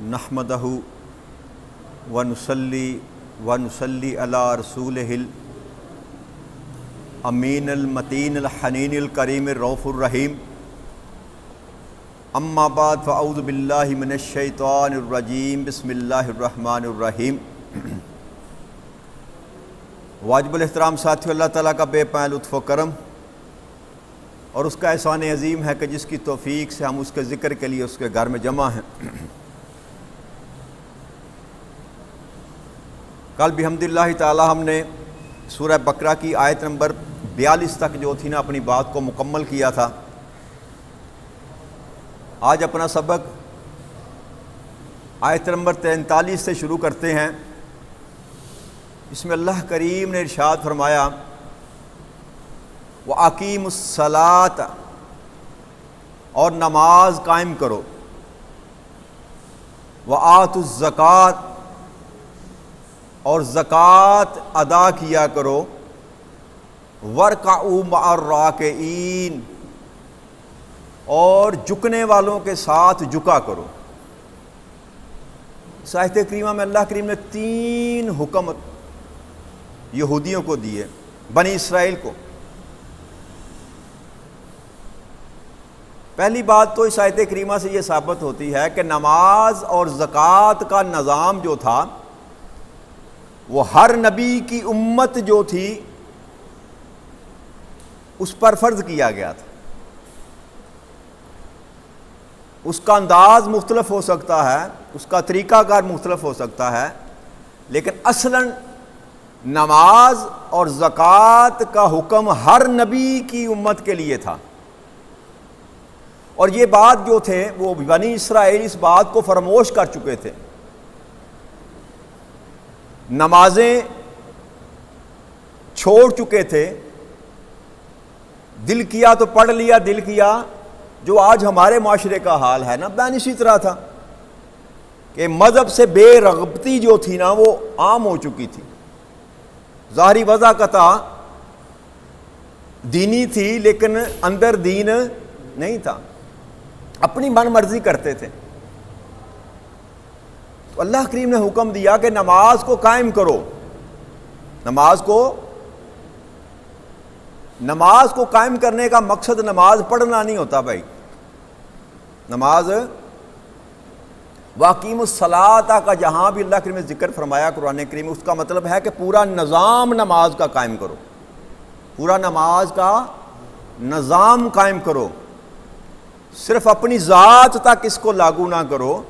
نحمدہ ونصلی علی رسولہ الامین المتین الحنین الکریم الرؤوف الرحیم اما بعد فاعوذ باللہ من الشیطان الرجیم بسم اللہ الرحمن الرحیم۔ واجب الاحترام ساتھیو، اللہ تعالیٰ کا بے پناہ لطف و کرم اور اس کا احسان عظیم ہے کہ جس کی توفیق سے ہم اس کے ذکر کے لیے اس کے گھر میں جمع ہیں۔ کل بحمداللہ تعالیٰ ہم نے سورہ بقرہ کی آیت نمبر 42 تک جو تھی نا اپنی بات کو مکمل کیا تھا۔ آج اپنا سبق آیت نمبر 43 سے شروع کرتے ہیں۔ اس میں اللہ کریم نے ارشاد فرمایا وَأَقِیمُوا الصَّلَاةَ، اور نماز قائم کرو، وَآتُوا الزَّکَاةَ، اور زکوٰۃ ادا کیا کرو، وَارْكَعُوا مَعَ الرَّاكِعِينَ، اور جھکنے والوں کے ساتھ جھکا کرو۔ اس آیت کریمہ میں اللہ کریم نے 3 حکم یہودیوں کو دیے، بنی اسرائیل کو۔ پہلی بات تو اس آیت کریمہ سے یہ ثابت ہوتی ہے کہ نماز اور زکوٰۃ کا نظام جو تھا وہ ہر نبی کی امت جو تھی اس پر فرض کیا گیا تھا۔ اس کا انداز مختلف ہو سکتا ہے، اس کا طریقہ کار مختلف ہو سکتا ہے، لیکن اصلاً نماز اور زکوٰۃ کا حکم ہر نبی کی امت کے لیے تھا۔ اور یہ بات جو تھے وہ بنی اسرائیل اس بات کو فراموش کر چکے تھے۔ نمازیں چھوڑ چکے تھے، دل کیا تو پڑھ لیا، دل کیا جو آج ہمارے معاشرے کا حال ہے نا، بین اسی طرح تھا کہ مذہب سے بے رغبتی جو تھی نا وہ عام ہو چکی تھی۔ ظاہری وضع قطع دینی تھی لیکن اندر دین نہیں تھا، اپنی من مرضی کرتے تھے۔ تو اللہ کریم نے حکم دیا کہ نماز کو قائم کرو، نماز کو قائم کرنے کا مقصد نماز پڑھنا نہیں ہوتا بھائی۔ نماز وَأَقِیمُوا الصَّلَاةَ کا جہاں بھی اللہ کریم نے ذکر فرمایا قرآن کریم میں، اس کا مطلب ہے کہ پورا نظام نماز کا قائم کرو، پورا نماز کا نظام قائم کرو۔ صرف اپنی ذات تک اس کو لاگو نہ کرو،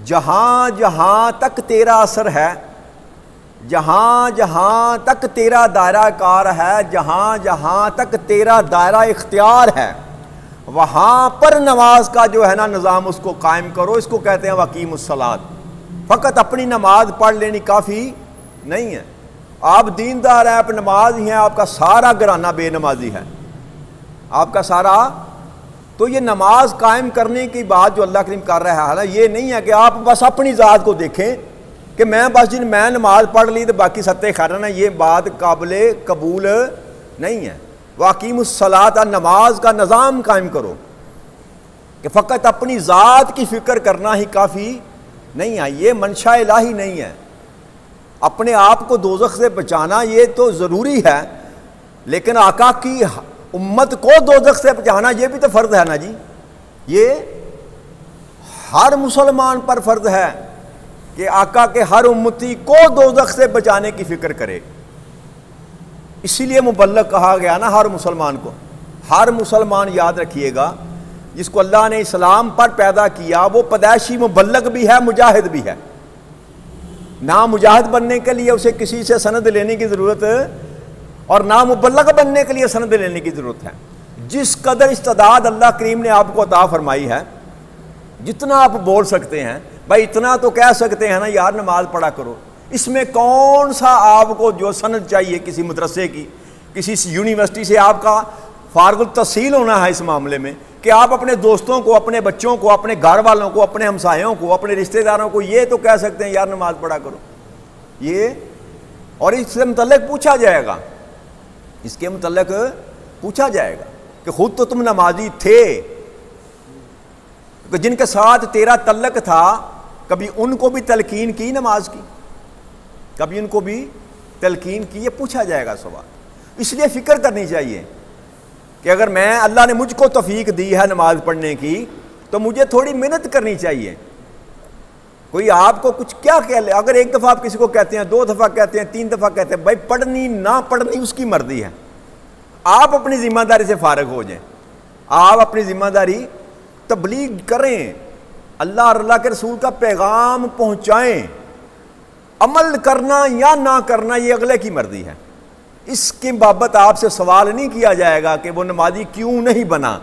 جہاں جہاں تک تیرا اثر ہے، جہاں جہاں تک تیرا دائرہ کار ہے، جہاں جہاں تک تیرا دائرہ اختیار ہے، وہاں پر نماز کا جو ہے نا نظام اس کو قائم کرو۔ اس کو کہتے ہیں وَأَقِیمُوا الصَّلَاةَ۔ فقط اپنی نماز پڑھ لینی کافی نہیں ہے۔ آپ دیندار ہیں، آپ نماز ہی ہیں، آپ کا سارا گھرانہ بے نمازی ہے، آپ کا سارا۔ تو یہ نماز قائم کرنے کی بات جو اللہ کریم کر رہا ہے نا، یہ نہیں ہے کہ آپ بس اپنی ذات کو دیکھیں کہ میں بس میں نماز پڑھ لی تو باقی ستے خیرن ہے، یہ بات قابل قبول نہیں ہے۔ وَأَقِیمُوا الصَّلَاةَ، نماز کا نظام قائم کرو، کہ فقط اپنی ذات کی فکر کرنا ہی کافی نہیں ہے، یہ منشا الہی نہیں ہے۔ اپنے آپ کو دوزخ سے بچانا یہ تو ضروری ہے، لیکن آقا کی امت کو دوزخ سے بچانا یہ بھی تو فرض ہے نا جی۔ یہ ہر مسلمان پر فرض ہے کہ آقا کے ہر امتی کو دوزخ سے بچانے کی فکر کرے۔ اسی لیے مبلغ کہا گیا نا ہر مسلمان کو۔ ہر مسلمان یاد رکھیے گا، جس کو اللہ نے اسلام پر پیدا کیا وہ پیدائشی مبلغ بھی ہے، مجاہد بھی ہے۔ نہ مجاہد بننے کے لیے اسے کسی سے سند لینے کی ضرورت اور نہ مبلغ بننے کے لیے سند لینے کی ضرورت ہے۔ جس قدر استعداد اللہ کریم نے آپ کو عطا فرمائی ہے، جتنا آپ بول سکتے ہیں بھائی اتنا تو کہہ سکتے ہیں نا یار نماز پڑھا کرو۔ اس میں کون سا آپ کو جو سند چاہیے کسی مدرسے کی، کسی یونیورسٹی سے آپ کا فارغ التحصیل ہونا ہے اس معاملے میں کہ آپ اپنے دوستوں کو، اپنے بچوں کو، اپنے گھر والوں کو، اپنے ہمسایوں کو، اپنے رشتہ داروں کو یہ تو کہہ سکتے ہیں یار نماز پڑھا کرو یہ، اور اس سے متعلق پوچھا جائے گا، اس کے متعلق پوچھا جائے گا کہ خود تو تم نمازی تھے، کہ جن کے ساتھ تیرا تعلق تھا کبھی ان کو بھی تلقین کی نماز کی؟ کبھی ان کو بھی تلقین کی؟ یہ پوچھا جائے گا سوال. اس لیے فکر کرنی چاہیے کہ اگر میں اللہ نے مجھ کو توفیق دی ہے نماز پڑھنے کی تو مجھے تھوڑی محنت کرنی چاہیے. کوئی آپ کو کچھ کیا کہہ لے، اگر ایک دفعہ آپ کسی کو کہتے ہیں، 2 دفعہ کہتے ہیں، 3 دفعہ کہتے ہیں، بھائی پڑھنی نہ پڑھنی اس کی مرضی ہے. آپ اپنی ذمہ داری سے فارغ ہو جائیں. آپ اپنی ذمہ داری تبلیغ کریں، اللہ اور اللہ کے رسول کا پیغام پہنچائیں. عمل کرنا یا نہ کرنا یہ اگلے کی مرضی ہے. اس کی بابت آپ سے سوال نہیں کیا جائے گا کہ وہ نمازی کیوں نہیں بنا،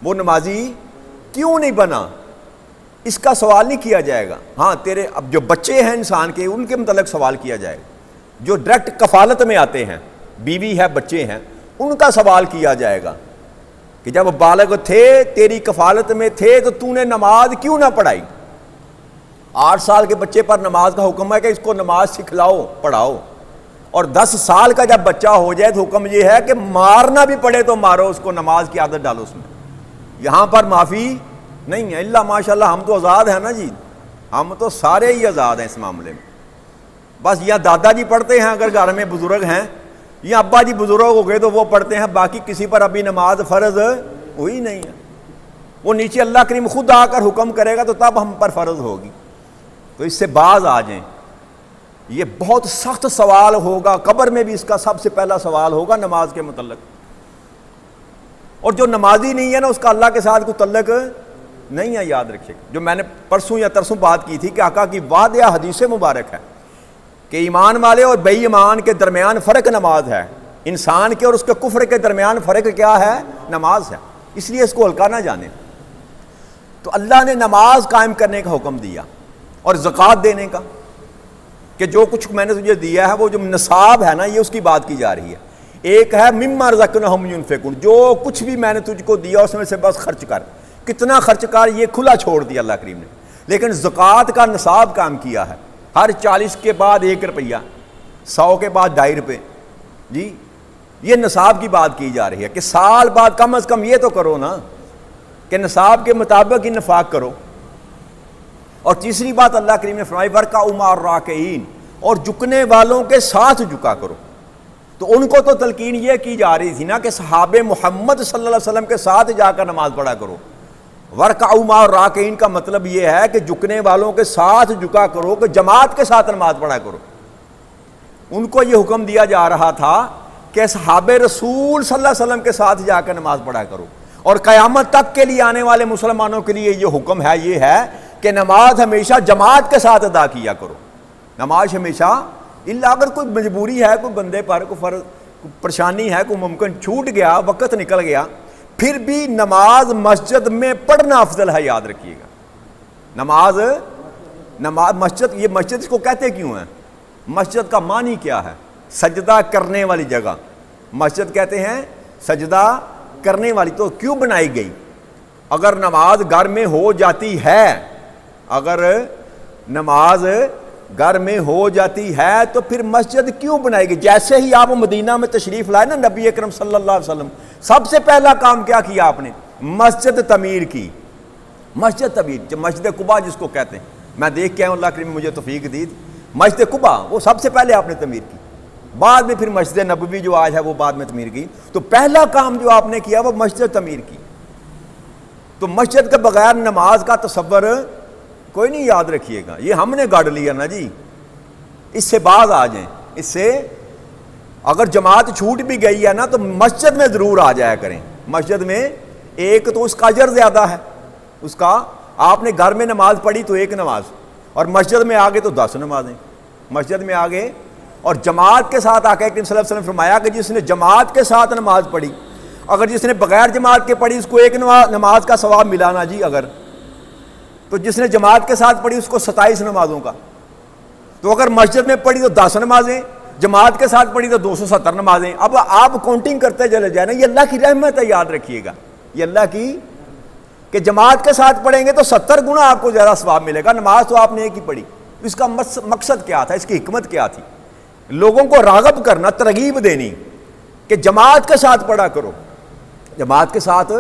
وہ نمازی کیوں نہیں بنا، اس کا سوال نہیں کیا جائے گا. ہاں تیرے اب جو بچے ہیں انسان کے، ان کے متعلق سوال کیا جائے گا. جو ڈائریکٹ کفالت میں آتے ہیں، بیوی ہے، بچے ہیں، ان کا سوال کیا جائے گا کہ جب بالغ تھے، تیری کفالت میں تھے، تو تو نے نماز کیوں نہ پڑھائی. 8 سال کے بچے پر نماز کا حکم ہے کہ اس کو نماز سکھلاؤ، پڑھاؤ. اور 10 سال کا جب بچہ ہو جائے تو حکم یہ ہے کہ مارنا بھی پڑے تو مارو اس کو، نماز کی عادت ڈالو اس میں. یہاں پر معافی نہیں ہے. اللہ ماشاءاللہ ہم تو آزاد ہیں نا جی، ہم تو سارے ہی آزاد ہیں اس معاملے میں. بس یا دادا جی پڑھتے ہیں اگر گھر میں بزرگ ہیں، یا ابا جی بزرگ ہو گئے تو وہ پڑھتے ہیں، باقی کسی پر ابھی نماز فرض ہوئی نہیں ہے. وہ نیچے اللہ کریم خود آ کر حکم کرے گا تو تب ہم پر فرض ہوگی. تو اس سے باز آ جائیں. یہ بہت سخت سوال ہوگا، قبر میں بھی اس کا سب سے پہلا سوال ہوگا نماز کے متعلق. اور جو نمازی نہیں ہے نا، اس کا اللہ کے ساتھ کوئی تعلق نہیں ہے. یاد رکھیے جو میں نے پرسوں یا ترسوں بات کی تھی کہ آقا کی واضح حدیث مبارک ہے کہ ایمان والے اور بے ایمان کے درمیان فرق نماز ہے. انسان کے اور اس کے کفر کے درمیان فرق کیا ہے؟ نماز ہے. اس لیے اس کو ہلکا نہ جانے. تو اللہ نے نماز قائم کرنے کا حکم دیا اور زکوٰۃ دینے کا، کہ جو کچھ میں نے تجھے دیا ہے وہ جو نصاب ہے نا، یہ اس کی بات کی جا رہی ہے. ایک ہے مما رزقناہم ینفقون، جو کچھ بھی میں نے تجھ کو دیا اس میں سے بس خرچ کر. کتنا خرچ کر یہ کھلا چھوڑ دیا اللہ کریم نے. لیکن زکوٰۃ کا نصاب کام کیا ہے. ہر 40 کے بعد 1 روپیہ، 100 کے بعد 2.5 روپے. جی یہ نصاب کی بات کی جا رہی ہے کہ سال بعد کم از کم یہ تو کرو نا کہ نصاب کے مطابق انفاق کرو. اور تیسری بات اللہ کریم نے فرمائی ورکعوا مع الراکعین، اور جھکنے والوں کے ساتھ جھکا کرو. تو ان کو تو تلقین یہ کی جا رہی تھی نا کہ صحابہ محمد صلی اللہ علیہ وسلم کے ساتھ جا کر نماز پڑھا کرو. ورکعوا مع الراکعین کا مطلب یہ ہے کہ جھکنے والوں کے ساتھ جھکا کرو، کہ جماعت کے ساتھ نماز پڑھا کرو. ان کو یہ حکم دیا جا رہا تھا کہ صحابہ رسول صلی اللہ علیہ وسلم کے ساتھ جا کر نماز پڑھا کرو. اور قیامت تک کے لیے آنے والے مسلمانوں کے لیے یہ حکم ہے، یہ ہے کہ نماز ہمیشہ جماعت کے ساتھ ادا کیا کرو. نماز ہمیشہ، الا اگر کوئی مجبوری ہے، کوئی بندے پر کوئی فرض پریشانی ہے، کوئی ممکن چھوٹ گیا، وقت نکل گیا، پھر بھی نماز مسجد میں پڑھنا افضل ہے. یاد رکھیے گا نماز مسجد، یہ مسجد اس کو کہتے کیوں ہیں؟ مسجد کا معنی کیا ہے؟ سجدہ کرنے والی جگہ. مسجد کہتے ہیں سجدہ کرنے والی. تو کیوں بنائی گئی؟ اگر نماز گھر میں ہو جاتی ہے، اگر نماز گھر میں ہو جاتی ہے تو پھر مسجد کیوں بنائی گئی؟ جیسے ہی آپ مدینہ میں تشریف لائے نا نبی اکرم صلی اللہ علیہ وسلم، سب سے پہلا کام کیا کیا آپ نے؟ مسجد تعمیر کی. مسجد تعمیر، مسجد قباء جس کو کہتے ہیں، میں دیکھ کے آیا ہوں، اللہ کریم مجھے توفیق دی. مسجد قباء وہ سب سے پہلے آپ نے تعمیر کی. بعد میں پھر مسجد نبوی جو آج ہے وہ بعد میں تعمیر کی. تو پہلا کام جو آپ نے کیا وہ مسجد تعمیر کی. تو مسجد کے بغیر نماز کا تصور کوئی نہیں. یاد رکھیے گا یہ ہم نے گاڑ لیا نا جی. اس سے باز آ جائیں. اس سے اگر جماعت چھوٹ بھی گئی ہے نا تو مسجد میں ضرور آ جایا کریں. مسجد میں ایک تو اس کا اجر زیادہ ہے، اس کا آپ نے گھر میں نماز پڑھی تو 1 نماز، اور مسجد میں آگے تو 10 نمازیں مسجد میں آگے. اور جماعت کے ساتھ آقا کریم صلی اللہ علیہ وسلم فرمایا کہ جس نے جماعت کے ساتھ نماز پڑھی، اگر جس نے بغیر جماعت کے پڑھی اس کو 1 نماز کا ثواب ملا نا جی. اگر تو جس نے جماعت کے ساتھ پڑھی اس کو 27 نمازوں کا. تو اگر مسجد میں پڑھی تو 10 نمازیں، جماعت کے ساتھ پڑھی تو 270 نمازیں. اب آپ کاؤنٹنگ کرتے چلے جائیں نا. یہ اللہ کی رحمت ہے. یاد رکھیے گا یہ اللہ کی، کہ جماعت کے ساتھ پڑھیں گے تو 70 گنا آپ کو زیادہ ثواب ملے گا. نماز تو آپ نے ایک ہی پڑھی. اس کا مقصد کیا تھا؟ اس کی حکمت کیا تھی؟ لوگوں کو راغب کرنا، ترغیب دینی کہ جماعت کے ساتھ پڑھا کرو، جماعت کے ساتھ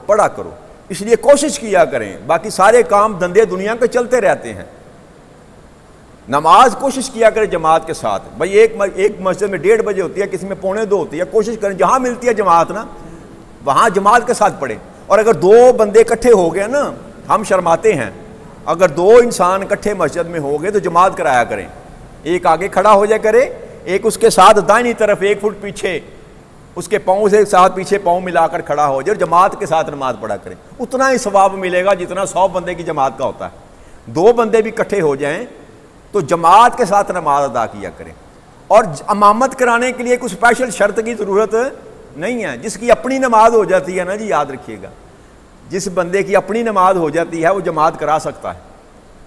پڑھا کرو. اس لیے کوشش کیا کریں، باقی سارے کام دھندے دنیا کے چلتے رہتے ہیں، نماز کوشش کیا کریں جماعت کے ساتھ. بھائی ایک مسجد میں 1:30 بجے ہوتی ہے، کسی میں 1:45 ہوتی ہے، کوشش کریں جہاں ملتی ہے جماعت نا وہاں جماعت کے ساتھ پڑھیں. اور اگر 2 بندے اکٹھے ہو گئے نا، ہم شرماتے ہیں، اگر 2 انسان اکٹھے مسجد میں ہو گئے تو جماعت کرایا کریں، ایک آگے کھڑا ہو جائے کرے، ایک اس کے ساتھ دائنی طرف 1 فٹ پیچھے اس کے پاؤں سے ساتھ پیچھے پاؤں ملا کر کھڑا ہو جائے اور جماعت کے ساتھ نماز پڑھا کریں. اتنا ہی ثواب ملے گا جتنا 100 بندے کی جماعت کا ہوتا ہے. 2 بندے بھی اکٹھے ہو جائیں تو جماعت کے ساتھ نماز ادا کیا کریں. اور امامت کرانے کے لیے کوئی اسپیشل شرط کی ضرورت نہیں ہے. جس کی اپنی نماز ہو جاتی ہے نا جی، یاد رکھیے گا، جس بندے کی اپنی نماز ہو جاتی ہے وہ جماعت کرا سکتا ہے.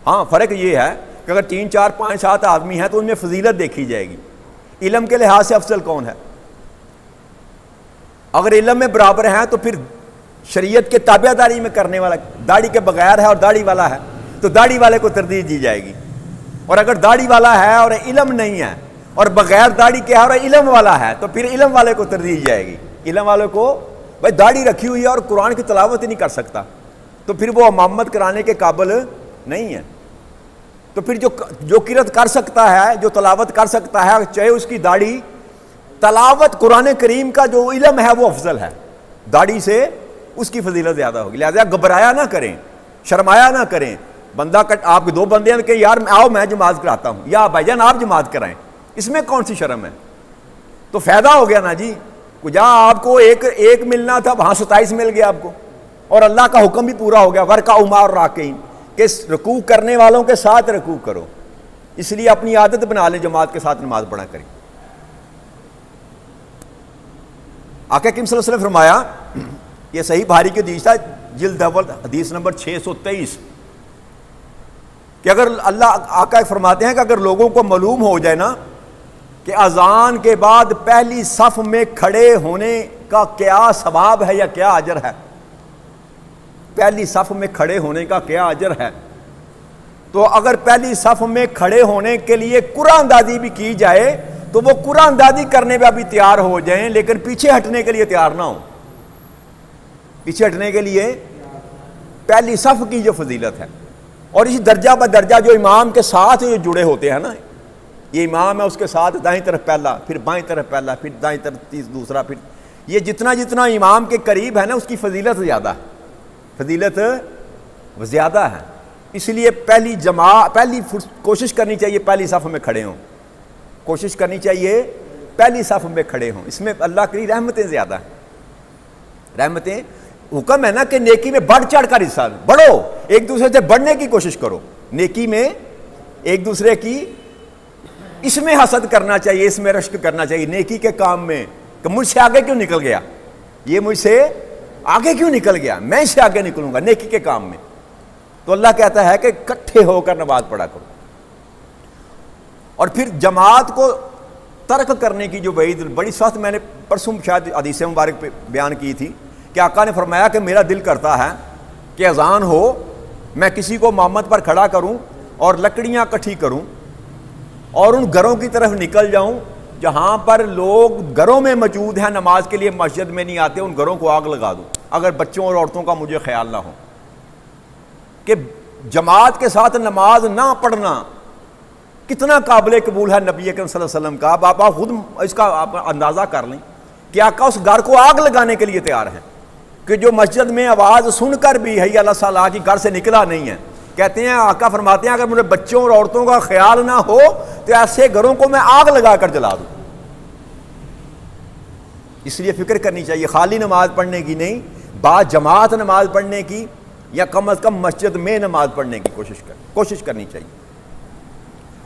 ہاں فرق یہ ہے کہ اگر 3 4 5 7 آدمی ہیں تو ان میں فضیلت دیکھی جائے گی. علم کے لحاظ سے افضل کون ہے؟ اگر علم میں برابر ہیں تو پھر شریعت کے تابع داری میں کرنے والا داڑھی کے بغیر ہے اور داڑھی والا ہے تو داڑھی والے کو ترجیح دی جائے گی. اور اگر داڑھی والا ہے اور علم نہیں ہے اور بغیر داڑھی کے ہے اور علم والا ہے تو پھر علم والے کو ترجیح دی جائے گی. علم والے کو بھائی داڑھی رکھی ہوئی ہے اور قرآن کی تلاوت ہی نہیں کر سکتا تو پھر وہ امامت کرانے کے قابل نہیں ہے. تو پھر جو قرأت کر سکتا ہے، جو تلاوت کر سکتا ہے، چاہے اس کی داڑھی، تلاوت قرآن کریم کا جو علم ہے وہ افضل ہے، داڑھی سے اس کی فضیلت زیادہ ہوگی. لہذا گھبرایا نہ کریں، شرمایا نہ کریں. بندہ آپ کے 2 بندے ہیں کہ یار آؤ میں جماعت کراتا ہوں، یا بھائی جان آپ جماعت کرائیں، اس میں کون سی شرم ہے؟ تو فائدہ ہو گیا نا جی. جہاں آپ کو ایک ملنا تھا وہاں 27 مل گیا آپ کو، اور اللہ کا حکم بھی پورا ہو گیا، ورکعوا مع الراکعین، کہ رکوع کرنے والوں کے ساتھ رکوع کرو. اس لیے اپنی عادت بنا لیں جماعت کے ساتھ نماز پڑھا کریں. آقا کریم صلی اللہ علیہ وسلم فرمایا، یہ صحیح بخاری کی حدیث ہے، جلد اول حدیث نمبر 623، کہ اگر اللہ آقا فرماتے ہیں کہ اگر لوگوں کو معلوم ہو جائے نا کہ اذان کے بعد پہلی صف میں کھڑے ہونے کا کیا ثواب ہے یا کیا اجر ہے، پہلی صف میں کھڑے ہونے کا کیا اجر ہے، تو اگر پہلی صف میں کھڑے ہونے کے لیے قرآن دادی بھی کی جائے تو وہ قرآن دادی کرنے پہ بھی تیار ہو جائیں، لیکن پیچھے ہٹنے کے لیے تیار نہ ہو. پیچھے ہٹنے کے لیے پہلی صف کی جو فضیلت ہے، اور اسی درجہ بدرجہ جو امام کے ساتھ جو جڑے ہوتے ہیں نا، یہ امام ہے اس کے ساتھ دائیں طرف پہلا، پھر بائیں طرف پہلا، پھر دائیں طرف دوسرا، پھر یہ جتنا امام کے قریب ہے نا اس کی فضیلت زیادہ ہے، فضیلت زیادہ ہے. اس لیے پہلی کوشش کرنی چاہیے پہلی صف میں کھڑے ہوں، کوشش کرنی چاہیے پہلی صف میں کھڑے ہوں. اس میں اللہ کی رحمتیں زیادہ ہیں، رحمتیں. حکم ہے نا کہ نیکی میں بڑھ چڑھ کر حصہ بڑھو، ایک دوسرے سے بڑھنے کی کوشش کرو، نیکی میں ایک دوسرے کی، اس میں حسد کرنا چاہیے، اس میں رشک کرنا چاہیے نیکی کے کام میں، کہ مجھ سے آگے کیوں نکل گیا، یہ مجھ سے آگے کیوں نکل گیا، میں اس سے آگے نکلوں گا نیکی کے کام میں. تو اللہ کہتا ہے کہ اکٹھے ہو کر نماز پڑھا کرو. اور پھر جماعت کو ترک کرنے کی جو وعید بڑی سخت، میں نے پرسوں شاید حدیث مبارک پہ بیان کی تھی کہ آقا نے فرمایا کہ میرا دل کرتا ہے کہ اذان ہو، میں کسی کو امامت پر کھڑا کروں اور لکڑیاں اکٹھی کروں اور ان گھروں کی طرف نکل جاؤں جہاں پر لوگ گھروں میں موجود ہیں، نماز کے لیے مسجد میں نہیں آتے، ان گھروں کو آگ لگا دوں اگر بچوں اور عورتوں کا مجھے خیال نہ ہو. کہ جماعت کے ساتھ نماز نہ پڑھنا کتنا قابل قبول ہے نبی اکرم صلی اللہ علیہ وسلم کا. آپ خود اس کا آپ اندازہ کر لیں کہ آقا اس گھر کو آگ لگانے کے لیے تیار ہیں، کہ جو مسجد میں آواز سن کر بھی حی علی الصلاۃ کی گھر سے نکلا نہیں ہے. کہتے ہیں آقا فرماتے ہیں اگر مجھے بچوں اور عورتوں کا خیال نہ ہو تو ایسے گھروں کو میں آگ لگا کر جلا دوں. اس لیے فکر کرنی چاہیے خالی نماز پڑھنے کی نہیں، با جماعت نماز پڑھنے کی، یا کم از کم مسجد میں نماز پڑھنے کی کوشش کرنی چاہیے.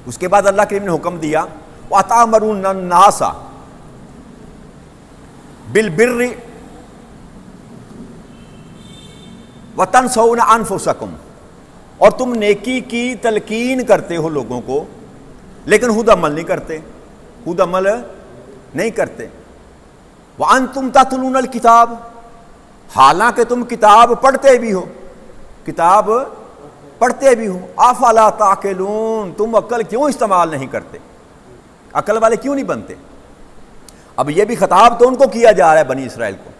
اس کے بعد اللہ کریم نے حکم دیا وَأَتَأْمُرُونَ النَّاسَ بِالْبِرِّ وَتَنْسَوْنَ أَنفُسَكُمْ، اور تم نیکی کی تلقین کرتے ہو لوگوں کو لیکن خود عمل نہیں کرتے، خود عمل نہیں کرتے. وَأَنْتُمْ تَتْلُونَ الْكِتَابَ، حالانکہ تم کتاب پڑھتے بھی ہو، کتاب پڑھتے بھی ہو. افلا تعقلون، تم عقل کیوں استعمال نہیں کرتے، عقل والے کیوں نہیں بنتے. اب یہ بھی خطاب تو ان کو کیا جا رہا ہے بنی اسرائیل کو،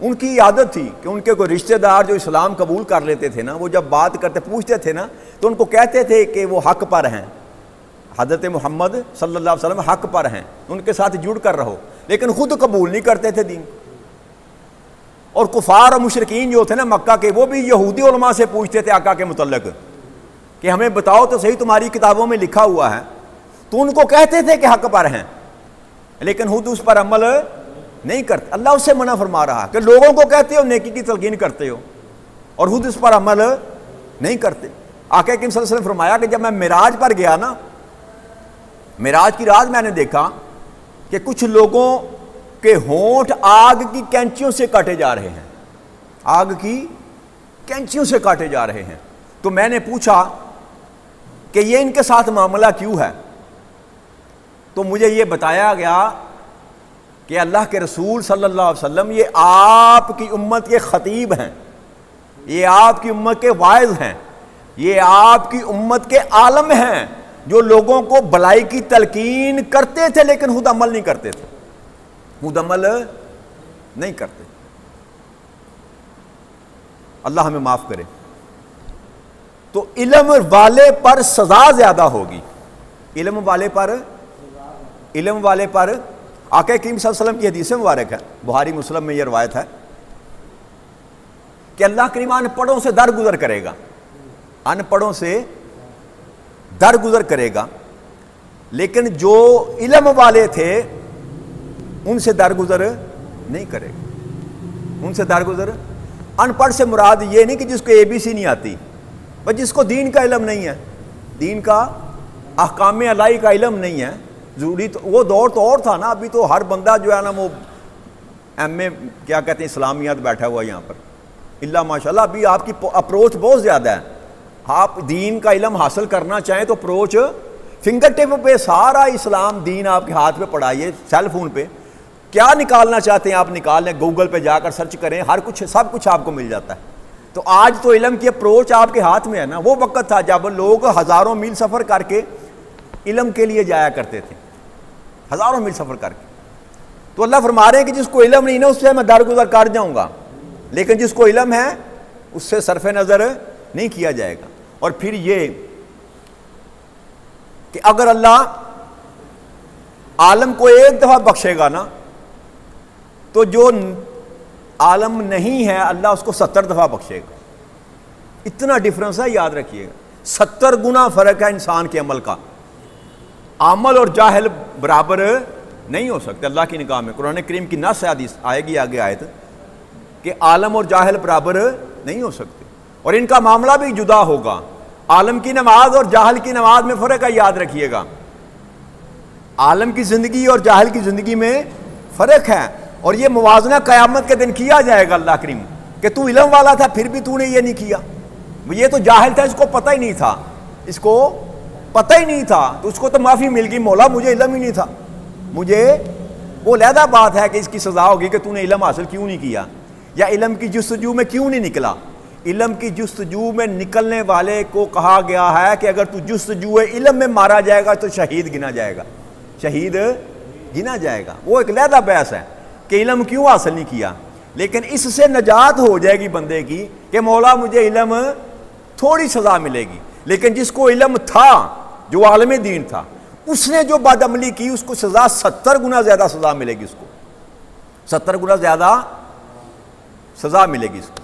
ان کی عادت تھی کہ ان کے کوئی رشتہ دار جو اسلام قبول کر لیتے تھے نا، وہ جب بات کرتے پوچھتے تھے نا تو ان کو کہتے تھے کہ وہ حق پر ہیں، حضرت محمد صلی اللہ علیہ وسلم حق پر ہیں، ان کے ساتھ جڑ کر رہو، لیکن خود قبول نہیں کرتے تھے دین۔ اور کفار اور مشرکین جو تھے نا مکہ کے، وہ بھی یہودی علماء سے پوچھتے تھے آقا کے متعلق کہ ہمیں بتاؤ تو صحیح تمہاری کتابوں میں لکھا ہوا ہے، تو ان کو کہتے تھے کہ حق پر ہیں، لیکن خود اس پر عمل نہیں کرتے۔ اللہ اس سے منع فرما رہا کہ لوگوں کو کہتے ہو نیکی کی تلقین کرتے ہو اور خود اس پر عمل نہیں کرتے۔ آقا کریم صلی اللہ علیہ وسلم فرمایا کہ جب میں معراج پر گیا نا، معراج کی رات میں نے دیکھا کہ کچھ لوگوں کے ہونٹ آگ کی کینچیوں سے کاٹے جا رہے ہیں، آگ کی کینچیوں سے کاٹے جا رہے ہیں۔ تو میں نے پوچھا کہ یہ ان کے ساتھ معاملہ کیوں ہے؟ تو مجھے یہ بتایا گیا کہ اللہ کے رسول صلی اللہ علیہ وسلم یہ آپ کی امت کے خطیب ہیں، یہ آپ کی امت کے واعظ ہیں، یہ آپ کی امت کے عالم ہیں جو لوگوں کو بھلائی کی تلقین کرتے تھے لیکن خود عمل نہیں کرتے تھے، خود عمل نہیں کرتے۔ اللہ ہمیں معاف کرے۔ تو علم والے پر سزا زیادہ ہوگی، علم والے پر آقا کریم صلی اللہ علیہ وسلم کی حدیث مبارک ہے، بخاری مسلم میں یہ روایت ہے کہ اللہ کریم ان پڑھوں سے درگزر کرے گا، ان پڑھوں سے درگزر کرے گا، لیکن جو علم والے تھے ان سے درگزر نہیں کرے گا، ان سے درگزر۔ ان پڑھ سے مراد یہ نہیں کہ جس کو ABC نہیں آتی، بس جس کو دین کا علم نہیں ہے، دین کا احکام الہی کا علم نہیں ہے ضروری۔ تو وہ دور تو اور تھا نا، ابھی تو ہر بندہ جو ہے نا وہ ایم اے کیا کہتے ہیں اسلامیات بیٹھا ہوا یہاں پر، اللہ ماشاءاللہ ابھی آپ کی اپروچ بہت زیادہ ہے۔ آپ دین کا علم حاصل کرنا چاہیں تو اپروچ فنگر ٹپ پہ سارا اسلام دین آپ کے ہاتھ پہ پڑھائیے، سیل فون پہ کیا نکالنا چاہتے ہیں آپ نکال لیں، گوگل پہ جا کر سرچ کریں، ہر کچھ سب کچھ آپ کو مل جاتا ہے۔ تو آج تو علم کی اپروچ آپ کے ہاتھ میں ہے نا، وہ وقت تھا جب لوگ ہزاروں میل سفر کر کے علم کے لیے جایا کرتے تھے، ہزاروں میل سفر کر کے۔ تو اللہ فرما رہے ہیں کہ جس کو علم نہیں نا اس سے میں درگزر کر جاؤں گا، لیکن جس کو علم ہے اس سے صرف نظر نہیں کیا جائے گا۔ اور پھر یہ کہ اگر اللہ عالم کو ایک دفعہ بخشے گا نا تو جو عالم نہیں ہے اللہ اس کو 70 دفعہ بخشے گا۔ اتنا ڈفرنس ہے، یاد رکھیے گا، 70 گنا فرق ہے انسان کے عمل کا۔ عامل اور جاہل برابر نہیں ہو سکتے اللہ کی نگاہ میں۔ قرآن کریم کی نص حدیث آئے گی آگے آیت کہ عالم اور جاہل برابر نہیں ہو سکتے، اور ان کا معاملہ بھی جدا ہوگا۔ عالم کی نماز اور جاہل کی نماز میں فرق ہے، یاد رکھیے گا، عالم کی زندگی اور جاہل کی زندگی میں فرق ہے، اور یہ موازنہ قیامت کے دن کیا جائے گا اللہ کریم کہ تو علم والا تھا پھر بھی تو نے یہ نہیں کیا، یہ تو جاہل تھا، اس کو پتہ ہی نہیں تھا، اس کو پتہ ہی نہیں تھا، تو اس کو تو معافی مل گئی، مولا مجھے علم ہی نہیں تھا، مجھے وہ علیحدہ بات ہے کہ اس کی سزا ہوگی کہ تو نے علم حاصل کیوں نہیں کیا، یا علم کی جستجو میں کیوں نہیں نکلا۔ علم کی جستجو میں نکلنے والے کو کہا گیا ہے کہ اگر تو جستجو علم میں مارا جائے گا تو شہید گنا جائے گا، شہید گنا جائے گا۔ وہ ایک علیحدہ بحث ہے کہ علم کیوں حاصل نہیں کیا، لیکن اس سے نجات ہو جائے گی بندے کی کہ مولا مجھے علم تھوڑی سزا ملے گی۔ لیکن جس کو علم تھا، جو عالم دین تھا، اس نے جو بد عملی کی اس کو سزا 70 گنا زیادہ سزا ملے گی، اس کو 70 گنا زیادہ سزا ملے گی اس کو۔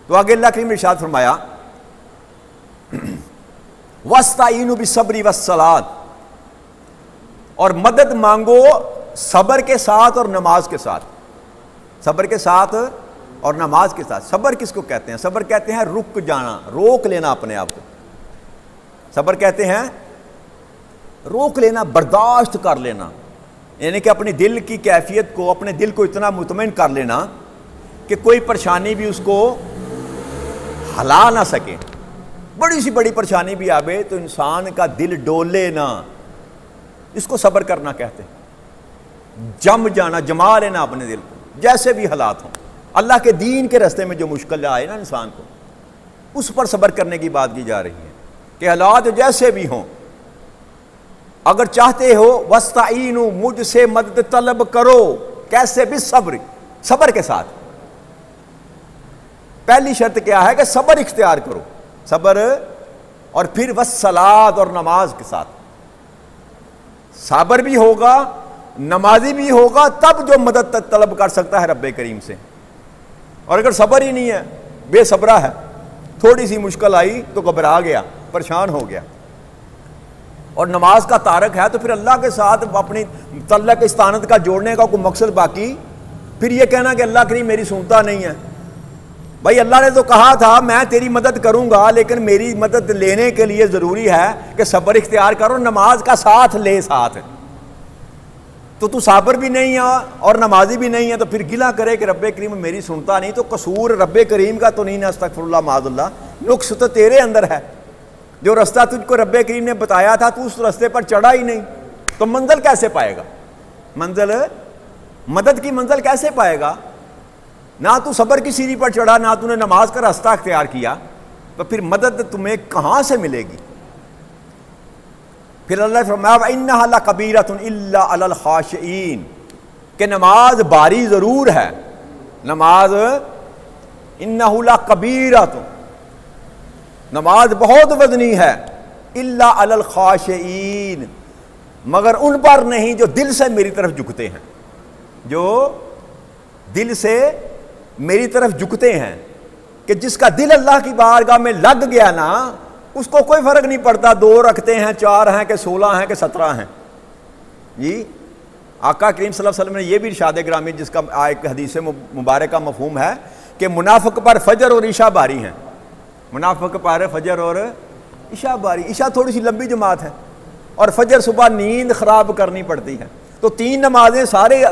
تو آگے اللہ کریم نے ارشاد فرمایا وَاسْتَعِینُوا بِالصَّبْرِ وَالصَّلَاةِ، اور مدد مانگو صبر کے ساتھ اور نماز کے ساتھ، صبر کے ساتھ اور نماز کے ساتھ۔ صبر کس کو کہتے ہیں؟ صبر کہتے ہیں رک جانا، روک لینا اپنے آپ کو، صبر کہتے ہیں روک لینا، برداشت کر لینا، یعنی کہ اپنے دل کی کیفیت کو، اپنے دل کو اتنا مطمئن کر لینا کہ کوئی پریشانی بھی اس کو ہلا نہ سکے۔ بڑی سی بڑی پریشانی بھی آوے تو انسان کا دل ڈولے نہ، اس کو صبر کرنا کہتے ہیں۔ جم جانا، جما لینا اپنے دل کو، جیسے بھی حالات ہوں۔ اللہ کے دین کے راستے میں جو مشکل آئے نا انسان کو، اس پر صبر کرنے کی بات کی جا رہی ہے کہ حالات جیسے بھی ہوں، اگر چاہتے ہو وَاسْتَعِینُوا، مجھ سے مدد طلب کرو، کیسے؟ بالصبر، صبر کے ساتھ۔ پہلی شرط کیا ہے کہ صبر اختیار کرو، صبر، اور پھر والصلاۃ، اور نماز کے ساتھ صابر بھی ہوگا، نمازی بھی ہوگا، تب جو مدد طلب کر سکتا ہے رب کریم سے۔ اور اگر صبر ہی نہیں ہے، بے صبرا ہے، تھوڑی سی مشکل آئی تو گھبرا گیا، پریشان ہو گیا، اور نماز کا تارک ہے، تو پھر اللہ کے ساتھ اپنی تعلق استانت کا جوڑنے کا کوئی مقصد باقی، پھر یہ کہنا کہ اللہ کریم میری سنتا نہیں ہے۔ بھائی اللہ نے تو کہا تھا میں تیری مدد کروں گا، لیکن میری مدد لینے کے لیے ضروری ہے کہ صبر اختیار کرو، نماز کا ساتھ لے ساتھ۔ تو صابر بھی نہیں ہے اور نمازی بھی نہیں ہے، تو پھر گلہ کرے کہ رب کریم میری سنتا نہیں، تو قصور رب کریم کا تو نہیں، استغفر اللہ معاذ اللہ، نقص تو تیرے اندر ہے۔ جو رستہ تجھ کو رب کریم نے بتایا تھا تو اس رستے پر چڑھا ہی نہیں، تو منزل کیسے پائے گا؟ مدد کی منزل کیسے پائے گا؟ نہ تو صبر کی سیڑھی پر چڑھا، نہ تو نے نماز کا راستہ اختیار کیا، تو پھر مدد تمہیں کہاں سے ملے گی؟ پھر اللہ نے فرمایا وَإِنَّهَا لَكَبِيرَةٌ إِلَّا عَلَى الْخَاشِعِينَ، کہ نماز باری ضرور ہے، نماز إِنَّهُ لَكَبِيرَةٌ، نماز بہت وزنی ہے، إِلَّا عَلَى الْخَاشِعِينَ، مگر ان پر نہیں جو دل سے میری طرف جھکتے ہیں، جو دل سے میری طرف جھکتے ہیں، کہ جس کا دل اللہ کی بارگاہ میں لگ گیا نا، اس کو کوئی فرق نہیں پڑتا 2 رکھتے ہیں، 4 ہیں کہ 16 ہیں کہ 17 ہیں۔ جی آقا کریم صلی اللہ علیہ وسلم نے یہ بھی ارشاد گرامی، جس کا ایک حدیث مبارکہ مفہوم ہے کہ منافق پر فجر اور عشاء باری ہیں، منافق پر فجر اور عشاء باری، عشاء تھوڑی سی لمبی جماعت ہے، اور فجر صبح نیند خراب کرنی پڑتی ہے، تو 3 نمازیں سارے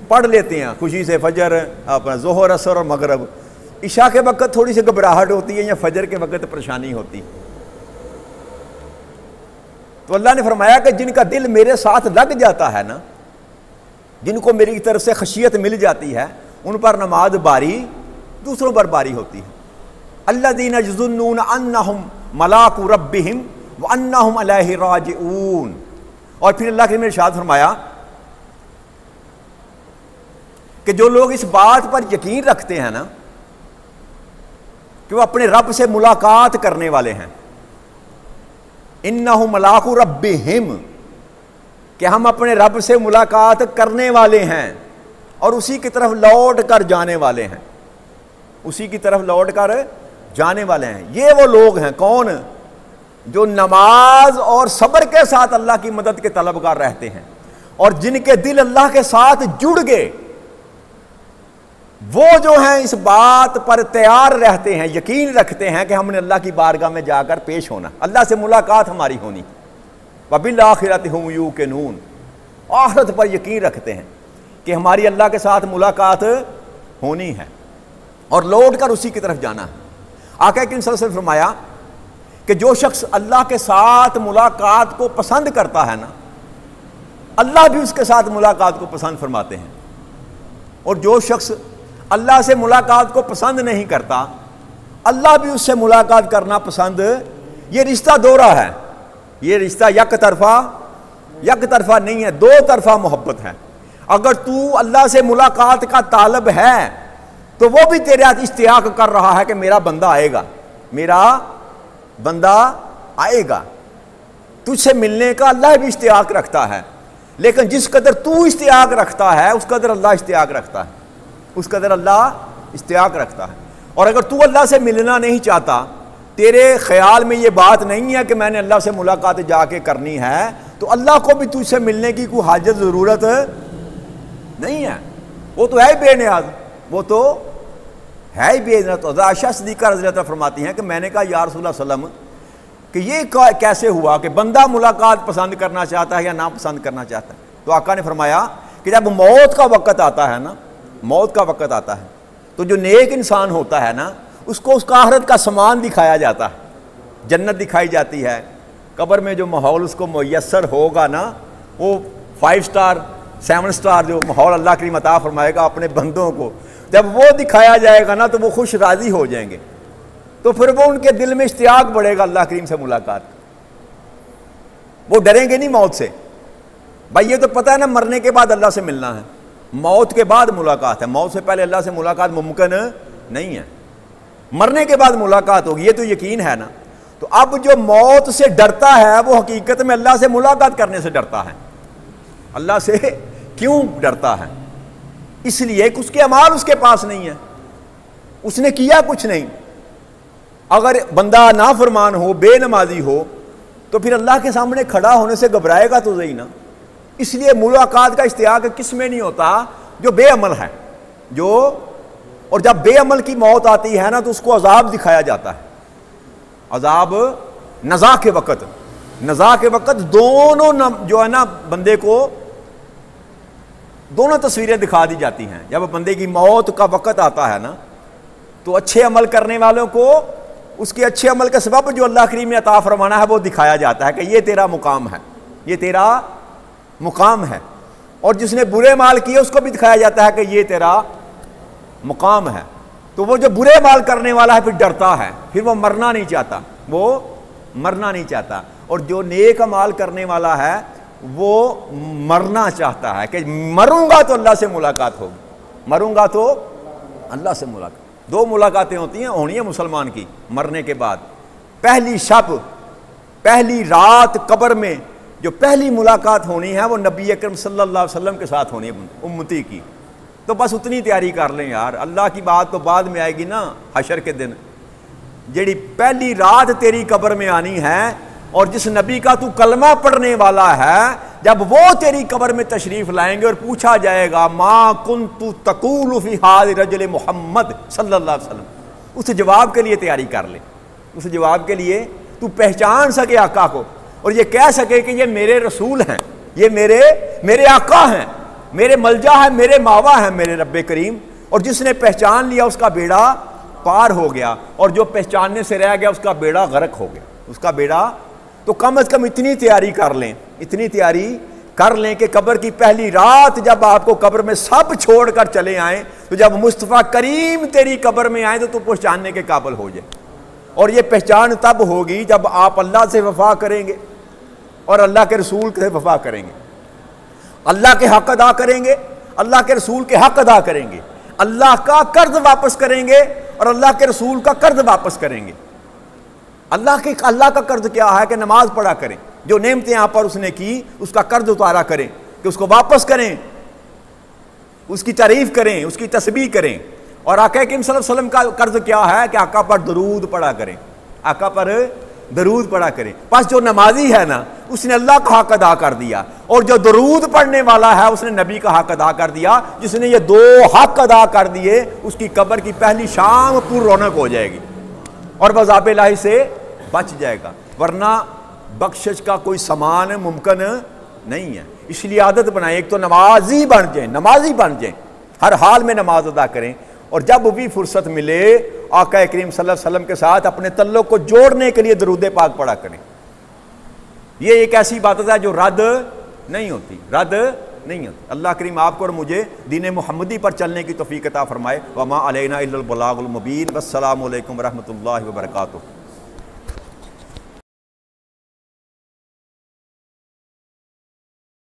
پڑھ لیتے ہیں خوشی سے، فجر، اپنا ظہر، عصر اور مغرب، عشاء کے وقت تھوڑی سی گھبراہٹ ہوتی ہے، یا فجر کے وقت پریشانی ہوتی ہے۔ تو اللہ نے فرمایا کہ جن کا دل میرے ساتھ لگ جاتا ہے نا، جن کو میری طرف سے خشیت مل جاتی ہے، ان پر نماز باری، دوسروں پر باری ہوتی ہے۔ الذین یظنون انہم ملاقو ربہم وانہم الیہ راجعون۔ اور پھر اللہ نے ارشاد فرمایا کہ جو لوگ اس بات پر یقین رکھتے ہیں نا کہ وہ اپنے رب سے ملاقات کرنے والے ہیں، انہم ملاقو ربہم، کہ ہم اپنے رب سے ملاقات کرنے والے ہیں اور اسی کی طرف لوٹ کر جانے والے ہیں، اسی کی طرف لوٹ کر جانے والے ہیں۔ یہ وہ لوگ ہیں کون؟ جو نماز اور صبر کے ساتھ اللہ کی مدد کے طلبگار رہتے ہیں، اور جن کے دل اللہ کے ساتھ جڑ گئے، وہ جو ہیں اس بات پر تیار رہتے ہیں، یقین رکھتے ہیں کہ ہم نے اللہ کی بارگاہ میں جا کر پیش ہونا، اللہ سے ملاقات ہماری ہونی، وَبِالْآخِرَةِ هُمْ يُوقِنُونَ، آخرت پر یقین رکھتے ہیں کہ ہماری اللہ کے ساتھ ملاقات ہونی ہے اور لوٹ کر اسی کی طرف جانا ہے۔ آقا کریم صلی اللہ علیہ وسلم نے فرمایا کہ جو شخص اللہ کے ساتھ ملاقات کو پسند کرتا ہے نا، اللہ بھی اس کے ساتھ ملاقات کو پسند فرماتے ہیں، اور جو شخص اللہ سے ملاقات کو پسند نہیں کرتا، اللہ بھی اس سے ملاقات کرنا پسند، یہ رشتہ دوہرا ہے، یہ رشتہ یک طرفہ نہیں ہے، 2 طرفہ محبت ہے۔ اگر تو اللہ سے ملاقات کا طالب ہے تو وہ بھی تیرے ہاتھ اشتیاق کر رہا ہے کہ میرا بندہ آئے گا، میرا بندہ آئے گا، تجھ سے ملنے کا اللہ بھی اشتیاق رکھتا ہے، لیکن جس قدر تو اشتیاق رکھتا ہے اس قدر اللہ اشتیاق رکھتا ہے، اس قدر اللہ اشتیاق رکھتا ہے۔ اور اگر تو اللہ سے ملنا نہیں چاہتا، تیرے خیال میں یہ بات نہیں ہے کہ میں نے اللہ سے ملاقات جا کے کرنی ہے، تو اللہ کو بھی تجھ سے ملنے کی کوئی حاجت ضرورت نہیں ہے، وہ تو ہے بے نیاز، وہ تو ہے ہی بے نیاز۔ عائشہ صدیقہ رضی اللہ عنہا فرماتی ہیں کہ میں نے کہا یا رسول اللہ صلی اللہ علیہ وسلم کہ یہ کیسے ہوا کہ بندہ ملاقات پسند کرنا چاہتا ہے یا نا پسند کرنا چاہتا ہے؟ تو آقا نے فرمایا کہ جب موت کا وقت آتا ہے نا، موت کا وقت آتا ہے تو جو نیک انسان ہوتا ہے نا، اس کو اس کا آخرت کا سامان دکھایا جاتا ہے، جنت دکھائی جاتی ہے، قبر میں جو ماحول اس کو میسر ہوگا نا، وہ 5 سٹار 7 سٹار جو ماحول اللہ کریم عطا فرمائے گا اپنے بندوں کو، جب وہ دکھایا جائے گا نا تو وہ خوش راضی ہو جائیں گے، تو پھر وہ ان کے دل میں اشتیاق بڑھے گا اللہ کریم سے ملاقات، وہ ڈریں گے نہیں موت سے۔ بھائی یہ تو پتہ ہے نا مرنے کے بعد اللہ سے ملنا ہے، موت کے بعد ملاقات ہے، موت سے پہلے اللہ سے ملاقات ممکن نہیں ہے۔ مرنے کے بعد ملاقات ہوگی، یہ تو یقین ہے نا۔ تو اب جو موت سے ڈرتا ہے وہ حقیقت میں اللہ سے ملاقات کرنے سے ڈرتا ہے۔ اللہ سے کیوں ڈرتا ہے؟ اس لیے کہ اس کے اعمال اس کے پاس نہیں ہے، اس نے کیا کچھ نہیں۔ اگر بندہ نافرمان ہو، بے نمازی ہو، تو پھر اللہ کے سامنے کھڑا ہونے سے گھبرائے گا تو صحیح نا۔ اس لیے ملاقات کا اشتیاق کس میں نہیں ہوتا؟ جو بے عمل ہے، اور جب بے عمل کی موت آتی ہے نا تو اس کو عذاب دکھایا جاتا ہے، عذاب نزا کے وقت دونوں جو ہے نا بندے کو دونوں تصویریں دکھا دی جاتی ہیں۔ جب بندے کی موت کا وقت آتا ہے نا تو اچھے عمل کرنے والوں کو اس کے اچھے عمل کا سبب جو اللہ کریم نے عطا فرمانا ہے وہ دکھایا جاتا ہے کہ یہ تیرا مقام ہے، یہ تیرا مقام ہے، اور جس نے برے مال کیے اس کو بھی دکھایا جاتا ہے کہ یہ تیرا مقام ہے۔ تو وہ جو برے مال کرنے والا ہے پھر ڈرتا ہے، پھر وہ مرنا نہیں چاہتا، اور جو نیک مال کرنے والا ہے وہ مرنا چاہتا ہے کہ مروں گا تو اللہ سے ملاقات ہوگی، مروں گا تو اللہ سے ملاقات۔ دو ملاقاتیں ہونی ہیں مسلمان کی مرنے کے بعد۔ پہلی شب، پہلی رات قبر میں جو پہلی ملاقات ہونی ہے وہ نبی اکرم صلی اللہ علیہ وسلم کے ساتھ ہونی ہے امتی کی۔ تو بس اتنی تیاری کر لیں یار، اللہ کی بات تو بعد میں آئے گی نا حشر کے دن۔ جیڑی پہلی رات تیری قبر میں آنی ہے، اور جس نبی کا تو کلمہ پڑھنے والا ہے، جب وہ تیری قبر میں تشریف لائیں گے اور پوچھا جائے گا ما کنت تقول فی ھذا الرجل محمد صلی اللہ علیہ وسلم، اس جواب کے لیے تیاری کر لے، اس جواب کے لیے تو پہچان سکے آقا کو، اور یہ کہہ سکے کہ یہ میرے رسول ہیں، یہ میرے آقا ہیں، میرے ملجا ہے، میرے ماوا ہے میرے رب کریم۔ اور جس نے پہچان لیا اس کا بیڑا پار ہو گیا، اور جو پہچاننے سے رہ گیا اس کا بیڑا غرق ہو گیا، اس کا بیڑا۔ تو کم از کم اتنی تیاری کر لیں کہ قبر کی پہلی رات جب آپ کو قبر میں سب چھوڑ کر چلے آئیں، تو جب مصطفیٰ کریم تیری قبر میں آئیں تو پہچاننے کے قابل ہو جائے۔ اور یہ پہچان تب ہوگی جب آپ اللہ سے وفا کریں گے اور اللہ کے رسول سے وفا کریں گے، اللہ کے حق ادا کریں گے، اللہ کے رسول کے حق ادا کریں گے، اللہ کا قرض واپس کریں گے اور اللہ کے رسول کا قرض واپس کریں گے۔ اللہ کا قرض کیا ہے کہ نماز پڑھا کریں، جو نعمتیں آپ پر اس نے کی اس کا قرض اتارا کریں، کہ اس کو واپس کریں، اس کی تعریف کریں، اس کی تسبیح کریں۔ اور آقا کریم صلی اللہ علیہ وسلم کا قرض کیا ہے کہ آقا پر درود پڑھا کریں، آقا پر درود پڑھا کریں۔ پس جو نمازی ہے نا اس نے اللہ کا حق ادا کر دیا، اور جو درود پڑھنے والا ہے اس نے نبی کا حق ادا کر دیا۔ جس نے یہ دو حق ادا کر دیے اس کی قبر کی پہلی شام پر رونق ہو جائے گی اور وہ عذاب الہی سے بچ جائے گا، ورنہ بخشش کا کوئی سامان ممکن نہیں ہے۔ اس لیے عادت بنائیں، ایک تو نمازی بن جائیں، ہر حال میں نماز ادا کریں، اور جب بھی فرصت ملے آقا کریم صلی اللہ علیہ وسلم کے ساتھ اپنے تعلق کو جوڑنے کے لیے درود پاک پڑھا کریں۔ یہ ایک ایسی بات ہے جو رد نہیں ہوتی۔ اللہ کریم آپ کو اور مجھے دین محمدی پر چلنے کی توفیق عطا فرمائے۔ وما علینا الا البلاغ المبین۔ والسلام علیکم ورحمۃ اللہ وبرکاتہ۔